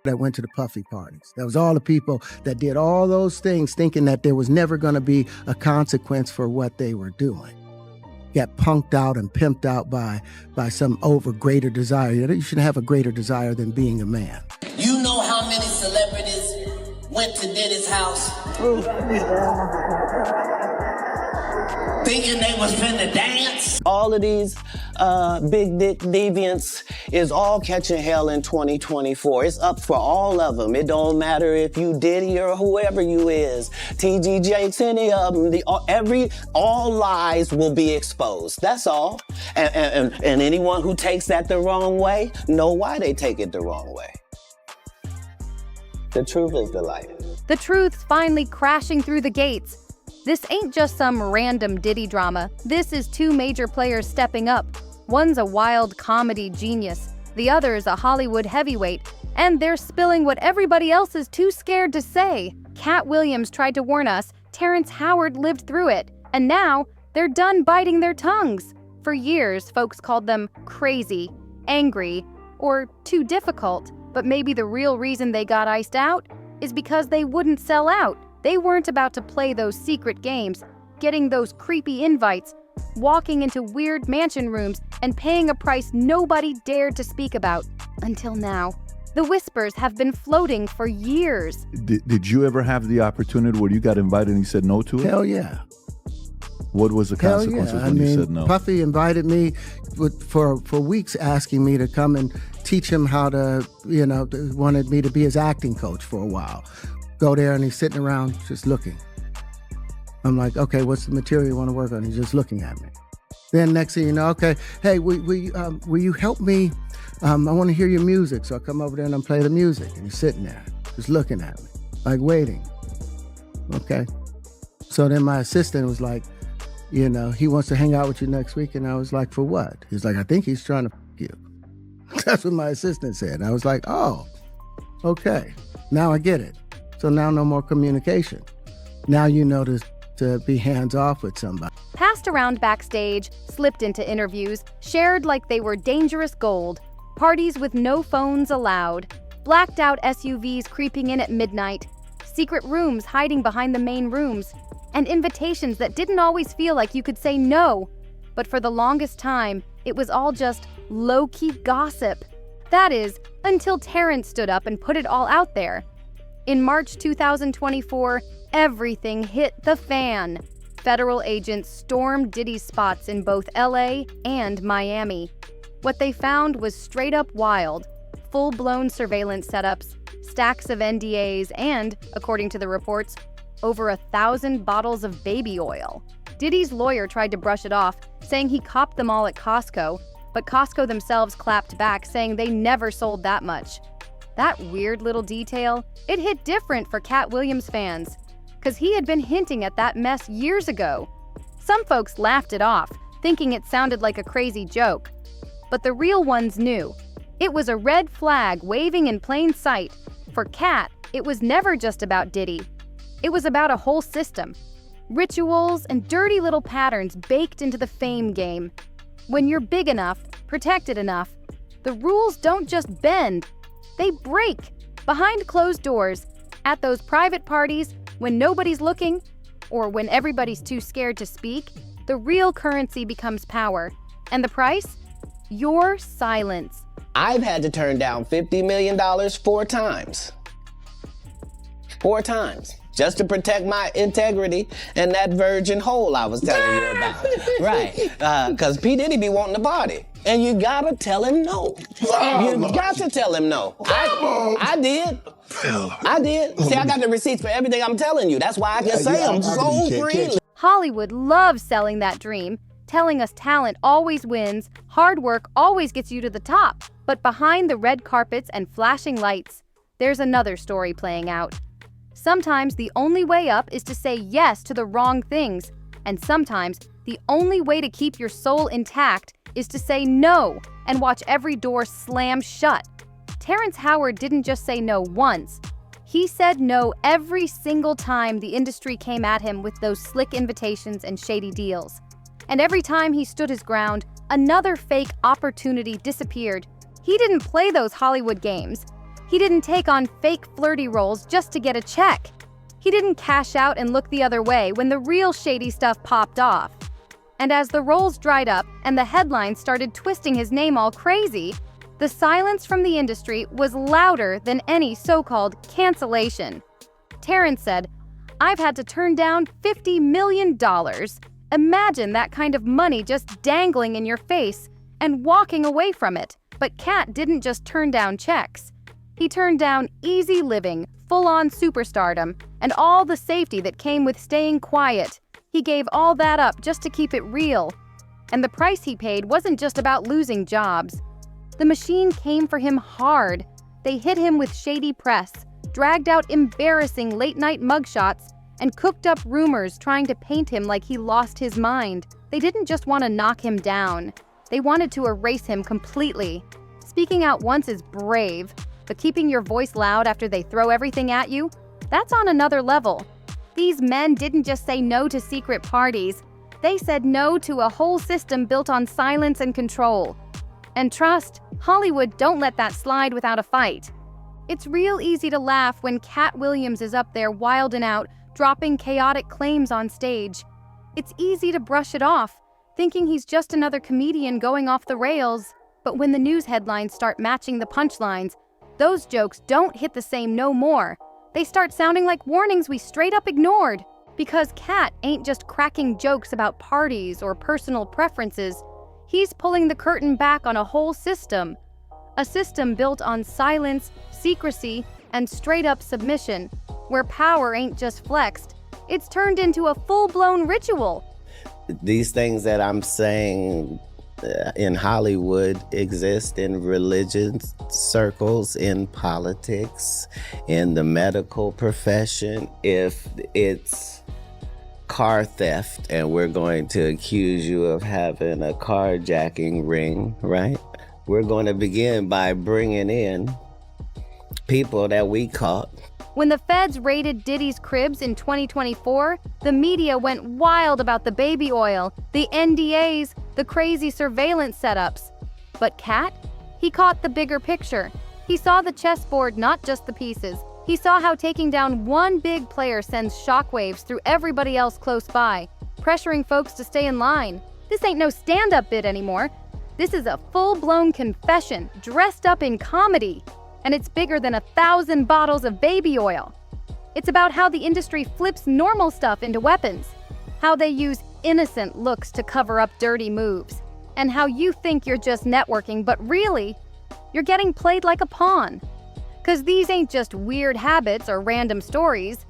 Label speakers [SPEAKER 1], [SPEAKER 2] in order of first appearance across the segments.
[SPEAKER 1] that went to the Puffy parties. That was all the people that did all those things thinking that there was never going to be a consequence for what they were doing. Got punked out and pimped out by some greater desire. You shouldn't have a greater desire than being a man.
[SPEAKER 2] You know how many celebrities went to Diddy's house thinking they was finna dance?
[SPEAKER 3] All of these big dick deviants is all catching hell in 2024. It's up for all of them. It don't matter if you Diddy or whoever you is. TG Jakes, any of them. All lies will be exposed. That's all. And anyone who takes that the wrong way, know why they take it the wrong way. The truth is the light.
[SPEAKER 4] The truth's finally crashing through the gates. This ain't just some random Diddy drama. This is two major players stepping up. One's a wild comedy genius. The other is a Hollywood heavyweight. And they're spilling what everybody else is too scared to say. Katt Williams tried to warn us. Terrence Howard lived through it. And now, they're done biting their tongues. For years, folks called them crazy, angry, or too difficult. But maybe the real reason they got iced out is because they wouldn't sell out. They weren't about to play those secret games, getting those creepy invites, walking into weird mansion rooms, and paying a price nobody dared to speak about. Until now. The whispers have been floating for years.
[SPEAKER 5] Did you ever have the opportunity where you got invited and you said no to it?
[SPEAKER 1] Hell yeah.
[SPEAKER 5] What was the consequences when you said no?
[SPEAKER 1] Puffy invited me for weeks asking me to come and teach him how to, wanted me to be his acting coach for a while. Go there and he's sitting around just looking. I'm like, okay, what's the material you want to work on? He's just looking at me. Then next thing you know, okay, hey, will you help me? I want to hear your music. So I come over there and I play the music. And he's sitting there just looking at me, like waiting. Okay. So then my assistant was like, he wants to hang out with you next week. And I was like, for what? He's like, I think he's trying to f*** you. That's what my assistant said. And I was like, oh, okay. Now I get it. So now no more communication. Now you know to be hands-off with somebody.
[SPEAKER 4] Passed around backstage, slipped into interviews, shared like they were dangerous gold, parties with no phones allowed, blacked out SUVs creeping in at midnight, secret rooms hiding behind the main rooms, and invitations that didn't always feel like you could say no. But for the longest time, it was all just low-key gossip. That is, until Terrence stood up and put it all out there. In March 2024, everything hit the fan. Federal agents stormed Diddy's spots in both LA and Miami. What they found was straight up wild. Full-blown surveillance setups, stacks of NDAs, and, according to the reports, over 1,000 bottles of baby oil. Diddy's lawyer tried to brush it off, saying he copped them all at Costco, but Costco themselves clapped back, saying they never sold that much. That weird little detail, it hit different for Katt Williams fans, because he had been hinting at that mess years ago. Some folks laughed it off, thinking it sounded like a crazy joke. But the real ones knew. It was a red flag waving in plain sight. For Katt, it was never just about Diddy. It was about a whole system. Rituals and dirty little patterns baked into the fame game. When you're big enough, protected enough, the rules don't just bend, they break. Behind closed doors, at those private parties, when nobody's looking, or when everybody's too scared to speak, the real currency becomes power. And the price? Your silence.
[SPEAKER 3] I've had to turn down $50 million 4 times. 4 times. Just to protect my integrity and that virgin hole I was telling you about. Right. Because P. Diddy be wanting to party. And you gotta tell him no. You got to tell him no. I did. I did. See, I got the receipts for everything I'm telling you. That's why I can say them so freely.
[SPEAKER 4] Hollywood loves selling that dream, telling us talent always wins, hard work always gets you to the top. But behind the red carpets and flashing lights, there's another story playing out. Sometimes the only way up is to say yes to the wrong things. And sometimes the only way to keep your soul intact is to say no and watch every door slam shut. Terrence Howard didn't just say no once. He said no every single time the industry came at him with those slick invitations and shady deals. And every time he stood his ground, another fake opportunity disappeared. He didn't play those Hollywood games. He didn't take on fake flirty roles just to get a check. He didn't cash out and look the other way when the real shady stuff popped off. And as the roles dried up and the headlines started twisting his name all crazy, the silence from the industry was louder than any so-called cancellation. Terrence said, "I've had to turn down $50 million. Imagine that kind of money just dangling in your face and walking away from it." But Katt didn't just turn down checks. He turned down easy living, full-on superstardom, and all the safety that came with staying quiet. He gave all that up just to keep it real. And the price he paid wasn't just about losing jobs. The machine came for him hard. They hit him with shady press, dragged out embarrassing late-night mugshots, and cooked up rumors trying to paint him like he lost his mind. They didn't just want to knock him down. They wanted to erase him completely. Speaking out once is brave, but keeping your voice loud after they throw everything at you, that's on another level. These men didn't just say no to secret parties. They said no to a whole system built on silence and control. And trust, Hollywood don't let that slide without a fight. It's real easy to laugh when Katt Williams is up there wilding out, dropping chaotic claims on stage. It's easy to brush it off, thinking he's just another comedian going off the rails. But when the news headlines start matching the punchlines, those jokes don't hit the same no more. They start sounding like warnings we straight up ignored. Because Katt ain't just cracking jokes about parties or personal preferences. He's pulling the curtain back on a whole system. A system built on silence, secrecy, and straight-up submission, where power ain't just flexed. It's turned into a full-blown ritual.
[SPEAKER 3] These things that I'm saying in Hollywood exist in religious circles, in politics, in the medical profession. If it's car theft and we're going to accuse you of having a carjacking ring, right? We're going to begin by bringing in people that we caught.
[SPEAKER 4] When the feds raided Diddy's cribs in 2024, the media went wild about the baby oil, the NDAs, the crazy surveillance setups. But Katt, he caught the bigger picture. He saw the chessboard, not just the pieces. He saw how taking down one big player sends shockwaves through everybody else close by, pressuring folks to stay in line. This ain't no stand-up bit anymore. This is a full-blown confession, dressed up in comedy. And it's bigger than 1,000 bottles of baby oil. It's about how the industry flips normal stuff into weapons, how they use innocent looks to cover up dirty moves, and how you think you're just networking, but really, you're getting played like a pawn. 'Cause these ain't just weird habits or random stories.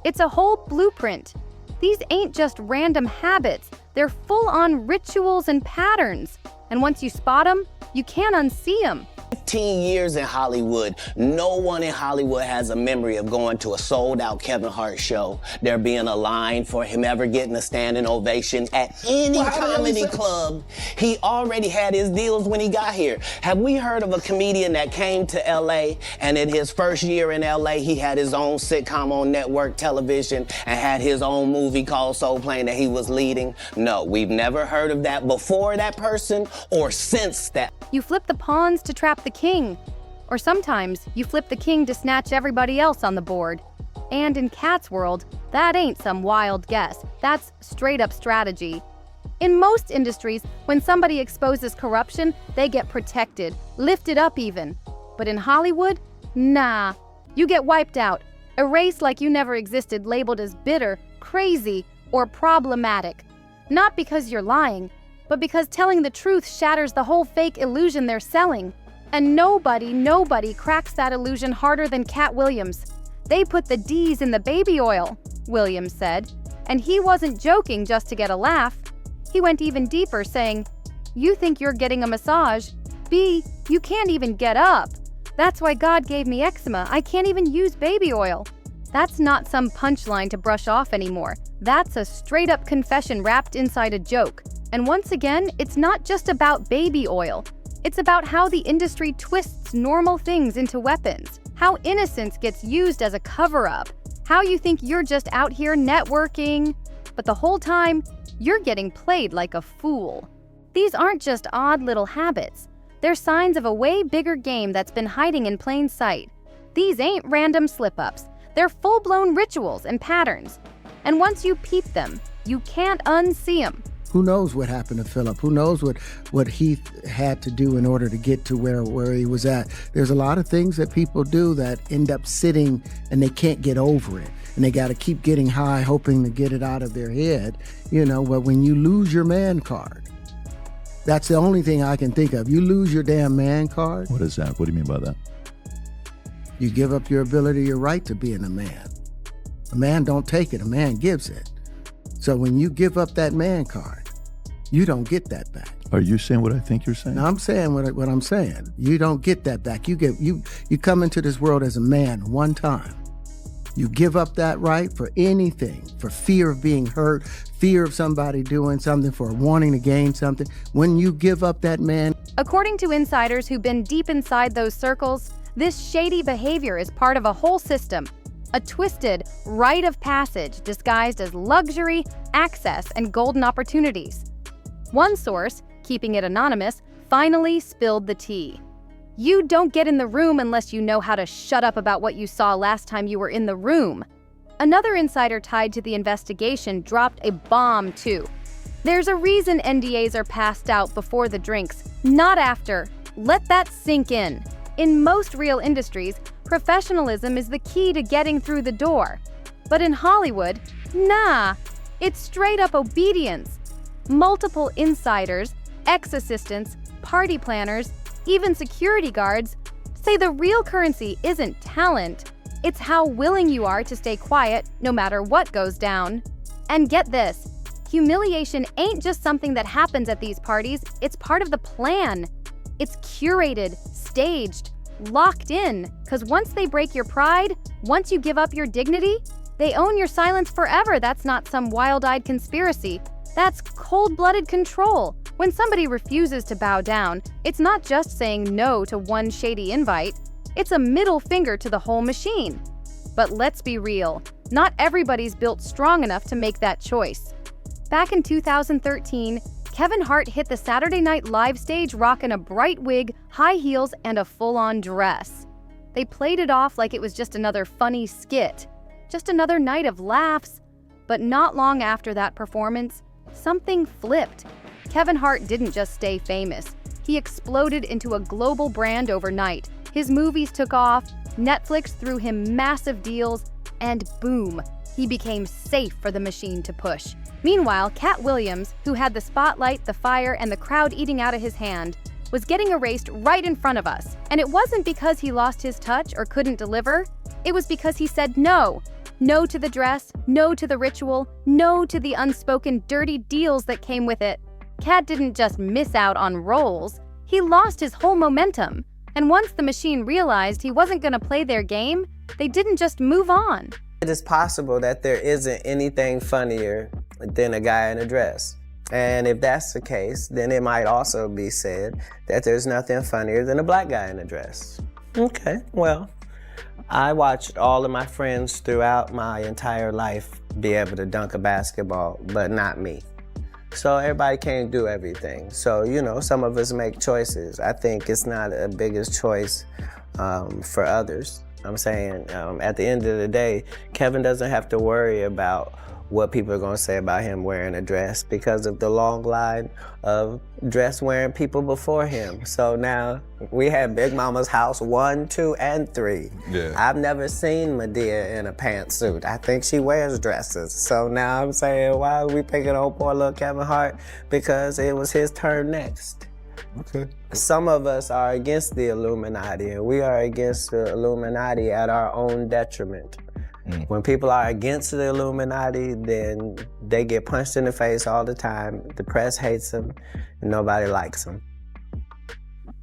[SPEAKER 4] It's a whole blueprint. These ain't just random habits. They're full-on rituals and patterns. And once you spot them, you can't unsee them.
[SPEAKER 3] 15 years in Hollywood, no one in Hollywood has a memory of going to a sold-out Kevin Hart show, there being a line for him ever getting a standing ovation at any comedy club. He already had his deals when he got here. Have we heard of a comedian that came to LA and in his first year in LA, he had his own sitcom on network television and had his own movie called Soul Plane that he was leading? No, we've never heard of that before that person or since that.
[SPEAKER 4] You flip the pawns to trap the king. Or sometimes you flip the king to snatch everybody else on the board. And in Katt's world, that ain't some wild guess. That's straight up strategy. In most industries, when somebody exposes corruption, they get protected, lifted up even. But in Hollywood, nah. You get wiped out, erased like you never existed, labeled as bitter, crazy, or problematic. Not because you're lying, but because telling the truth shatters the whole fake illusion they're selling. And nobody cracks that illusion harder than Katt Williams. They put the D's in the baby oil, Williams said. And he wasn't joking just to get a laugh. He went even deeper, saying, "You think you're getting a massage? B, you can't even get up. That's why God gave me eczema. I can't even use baby oil." That's not some punchline to brush off anymore. That's a straight-up confession wrapped inside a joke. And once again, it's not just about baby oil. It's about how the industry twists normal things into weapons, how innocence gets used as a cover-up, how you think you're just out here networking, but the whole time, you're getting played like a fool. These aren't just odd little habits. They're signs of a way bigger game that's been hiding in plain sight. These ain't random slip-ups. They're full-blown rituals and patterns. And once you peep them, you can't unsee them.
[SPEAKER 1] Who knows what happened to Philip? Who knows what Heath had to do in order to get to where he was at? There's a lot of things that people do that end up sitting and they can't get over it. And they got to keep getting high, hoping to get it out of their head. But when you lose your man card, that's the only thing I can think of. You lose your damn man card.
[SPEAKER 5] What is that? What do you mean by that?
[SPEAKER 1] You give up your ability, your right to being a man. A man don't take it, a man gives it. So when you give up that man card, you don't get that back.
[SPEAKER 5] Are you saying what I think you're saying?
[SPEAKER 1] No, I'm saying what I'm saying. You don't get that back. You come into this world as a man one time. You give up that right for anything, for fear of being hurt, fear of somebody doing something, for wanting to gain something. When you give up that man.
[SPEAKER 4] According to insiders who've been deep inside those circles, this shady behavior is part of a whole system. A twisted rite of passage disguised as luxury, access, and golden opportunities. One source, keeping it anonymous, finally spilled the tea. You don't get in the room unless you know how to shut up about what you saw last time you were in the room. Another insider tied to the investigation dropped a bomb too. There's a reason NDAs are passed out before the drinks, not after. Let that sink in. In most real industries, professionalism is the key to getting through the door. But in Hollywood, nah, it's straight up obedience. Multiple insiders, ex-assistants, party planners, even security guards say the real currency isn't talent, it's how willing you are to stay quiet no matter what goes down. And get this, humiliation ain't just something that happens at these parties, it's part of the plan. It's curated, staged, locked in, because once they break your pride, once you give up your dignity, they own your silence forever. That's not some wild-eyed conspiracy. That's cold-blooded control. When somebody refuses to bow down, it's not just saying no to one shady invite, it's a middle finger to the whole machine. But let's be real, not everybody's built strong enough to make that choice. Back in 2013, Kevin Hart hit the Saturday Night Live stage rocking a bright wig, high heels, and a full-on dress. They played it off like it was just another funny skit, just another night of laughs. But not long after that performance, something flipped. Kevin Hart didn't just stay famous. He exploded into a global brand overnight. His movies took off, Netflix threw him massive deals, and boom, he became safe for the machine to push. Meanwhile, Katt Williams, who had the spotlight, the fire, and the crowd eating out of his hand, was getting erased right in front of us. And it wasn't because he lost his touch or couldn't deliver. It was because he said no. No to the dress, no to the ritual, no to the unspoken dirty deals that came with it. Katt didn't just miss out on roles, he lost his whole momentum. And once the machine realized he wasn't going to play their game, they didn't just move on.
[SPEAKER 3] It is possible that there isn't anything funnier than a guy in a dress. And if that's the case, then it might also be said that there's nothing funnier than a black guy in a dress. Okay, well, I watched all of my friends throughout my entire life be able to dunk a basketball, but not me. So everybody can't do everything. So, some of us make choices. I think it's not a biggest choice for others. I'm saying at the end of the day, Kevin doesn't have to worry about what people are going to say about him wearing a dress because of the long line of dress-wearing people before him. So now we had Big Mama's house 1, 2, and 3.
[SPEAKER 6] Yeah.
[SPEAKER 3] I've never seen Medea in a pantsuit. I think she wears dresses. So now I'm saying, why are we picking on poor little Kevin Hart? Because it was his turn next.
[SPEAKER 6] Okay.
[SPEAKER 3] Some of us are against the Illuminati, and we are against the Illuminati at our own detriment. When people are against the Illuminati, then they get punched in the face all the time. The press hates them, and nobody likes them.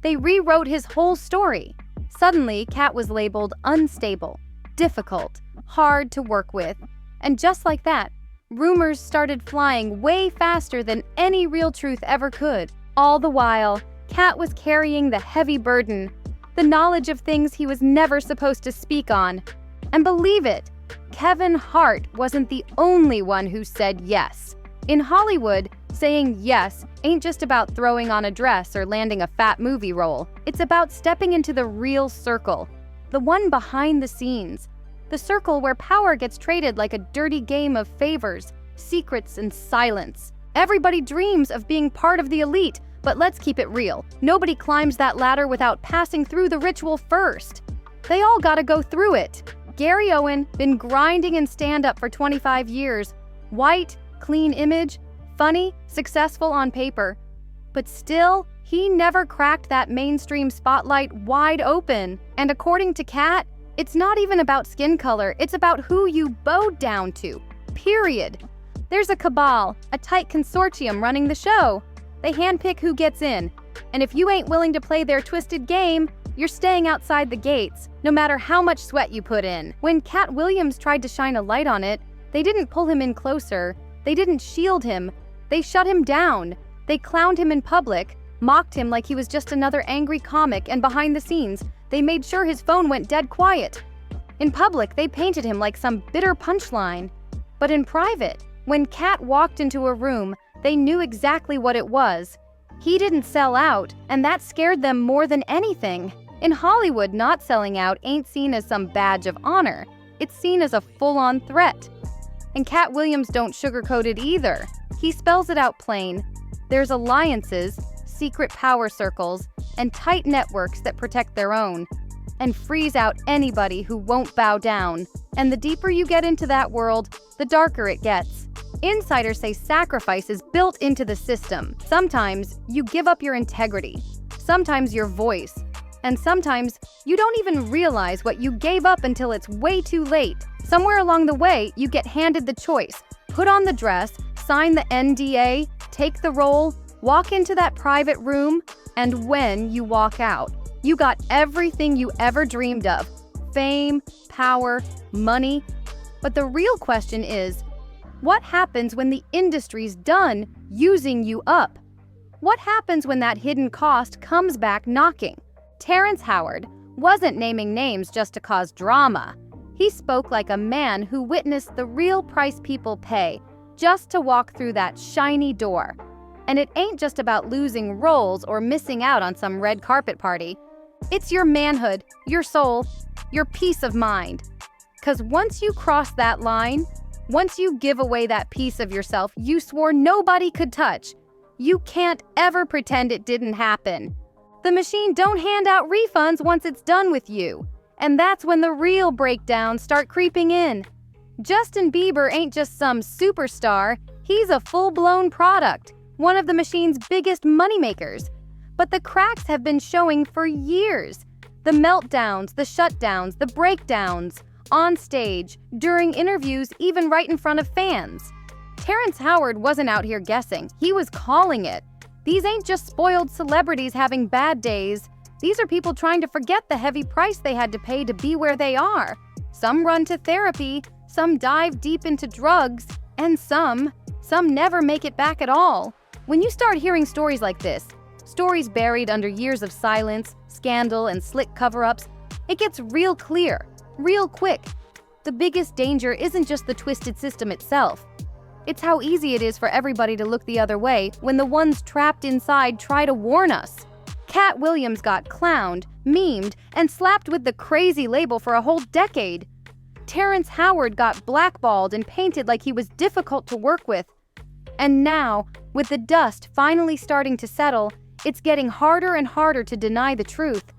[SPEAKER 4] They rewrote his whole story. Suddenly, Katt was labeled unstable, difficult, hard to work with. And just like that, rumors started flying way faster than any real truth ever could. All the while, Katt was carrying the heavy burden, the knowledge of things he was never supposed to speak on. And believe it, Kevin Hart wasn't the only one who said yes. In Hollywood, saying yes ain't just about throwing on a dress or landing a fat movie role. It's about stepping into the real circle. the one behind the scenes, the circle where power gets traded like a dirty game of favors, secrets, and silence. Everybody dreams of being part of the elite, but let's keep it real. Nobody climbs that ladder without passing through the ritual first. They all gotta go through it. Gary Owen, been grinding in stand-up for 25 years. White, clean image, funny, successful on paper. But still, he never cracked that mainstream spotlight wide open. And according to Katt, it's not even about skin color, it's about who you bow down to. Period. There's a cabal, a tight consortium running the show. They handpick who gets in. And if you ain't willing to play their twisted game, you're staying outside the gates, no matter how much sweat you put in. When Katt Williams tried to shine a light on it, they didn't pull him in closer. They didn't shield him. They shut him down. They clowned him in public, mocked him like he was just another angry comic, and behind the scenes, they made sure his phone went dead quiet. In public, they painted him like some bitter punchline. But in private, when Katt walked into a room, they knew exactly what it was. He didn't sell out, and that scared them more than anything. In Hollywood, not selling out ain't seen as some badge of honor. It's seen as a full-on threat. And Katt Williams don't sugarcoat it either. He spells it out plain. There's alliances, secret power circles, and tight networks that protect their own, and freeze out anybody who won't bow down. And the deeper you get into that world, the darker it gets. Insiders say sacrifice is built into the system. Sometimes you give up your integrity, sometimes your voice, and sometimes you don't even realize what you gave up until it's way too late. Somewhere along the way, you get handed the choice. Put on the dress, sign the NDA, take the role, walk into that private room, and when you walk out, you got everything you ever dreamed of. Fame, power, money. But the real question is, what happens when the industry's done using you up? What happens when that hidden cost comes back knocking? Terrence Howard wasn't naming names just to cause drama. He spoke like a man who witnessed the real price people pay just to walk through that shiny door. And it ain't just about losing roles or missing out on some red carpet party. It's your manhood, your soul, your peace of mind. 'Cause once you cross that line, once you give away that piece of yourself you swore nobody could touch, you can't ever pretend it didn't happen. The machine don't hand out refunds once it's done with you. And that's when the real breakdowns start creeping in. Justin Bieber ain't just some superstar, he's a full-blown product, one of the machine's biggest moneymakers. But the cracks have been showing for years. The meltdowns, the shutdowns, the breakdowns, on stage, during interviews, even right in front of fans. Terrence Howard wasn't out here guessing, he was calling it. These ain't just spoiled celebrities having bad days. These are people trying to forget the heavy price they had to pay to be where they are. Some run to therapy, some dive deep into drugs, and some never make it back at all. When you start hearing stories like this, stories buried under years of silence, scandal, and slick cover-ups, it gets real clear, real quick. The biggest danger isn't just the twisted system itself. It's how easy it is for everybody to look the other way when the ones trapped inside try to warn us. Katt Williams got clowned, memed, and slapped with the crazy label for a whole decade. Terrence Howard got blackballed and painted like he was difficult to work with. And now, with the dust finally starting to settle, it's getting harder and harder to deny the truth.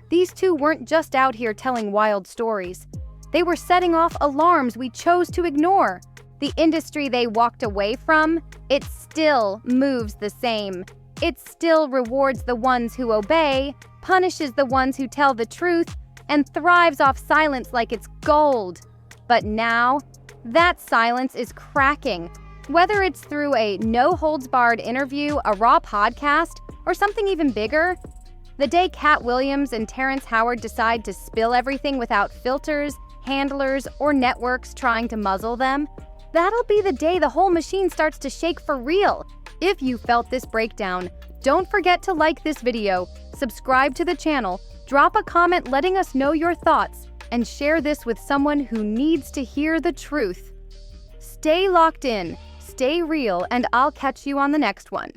[SPEAKER 4] These two weren't just out here telling wild stories. They were setting off alarms we chose to ignore. The industry they walked away from, it still moves the same. It still rewards the ones who obey, punishes the ones who tell the truth, and thrives off silence like it's gold. But now, that silence is cracking. Whether it's through a no-holds-barred interview, a raw podcast, or something even bigger, the day Katt Williams and Terrence Howard decide to spill everything without filters, handlers, or networks trying to muzzle them, that'll be the day the whole machine starts to shake for real. If you felt this breakdown, don't forget to like this video, subscribe to the channel, drop a comment letting us know your thoughts, and share this with someone who needs to hear the truth. Stay locked in, stay real, and I'll catch you on the next one.